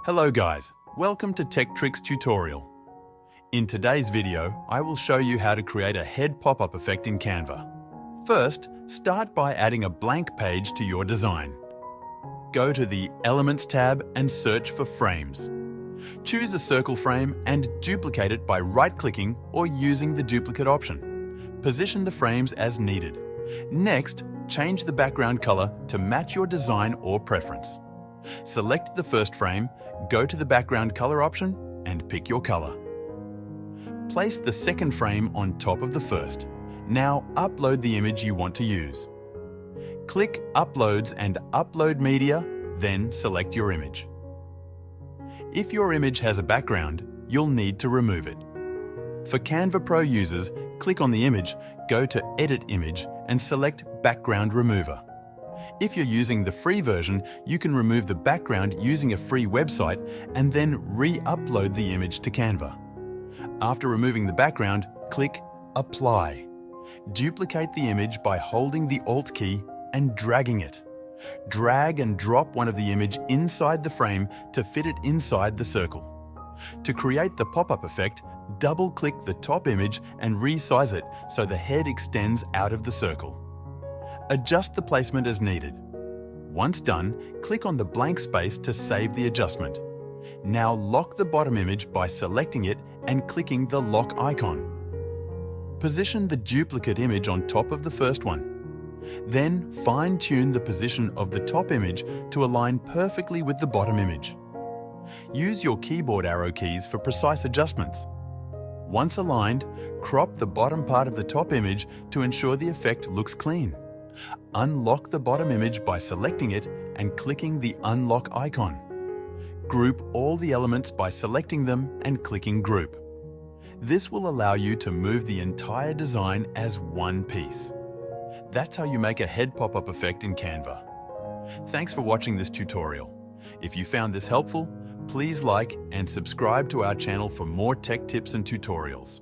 Hello guys, welcome to Tech Tricks tutorial. In today's video, I will show you how to create a head pop-up effect in Canva. First, start by adding a blank page to your design. Go to the Elements tab and search for frames. Choose a circle frame and duplicate it by right-clicking or using the duplicate option. Position the frames as needed. Next, change the background color to match your design or preference. Select the first frame, go to the background color option and pick your color. Place the second frame on top of the first. Now upload the image you want to use. Click Uploads and Upload Media, then select your image. If your image has a background, you'll need to remove it. For Canva Pro users, click on the image, go to Edit Image and select Background Remover. If you're using the free version, you can remove the background using a free website and then re-upload the image to Canva. After removing the background, click Apply. Duplicate the image by holding the Alt key and dragging it. Drag and drop one of the image inside the frame to fit it inside the circle. To create the pop-up effect, double-click the top image and resize it so the head extends out of the circle. Adjust the placement as needed. Once done, click on the blank space to save the adjustment. Now lock the bottom image by selecting it and clicking the lock icon. Position the duplicate image on top of the first one. Then fine-tune the position of the top image to align perfectly with the bottom image. Use your keyboard arrow keys for precise adjustments. Once aligned, crop the bottom part of the top image to ensure the effect looks clean. Unlock the bottom image by selecting it and clicking the unlock icon. Group all the elements by selecting them and clicking Group. This will allow you to move the entire design as one piece. That's how you make a head pop-up effect in Canva. Thanks for watching this tutorial. If you found this helpful, please like and subscribe to our channel for more tech tips and tutorials.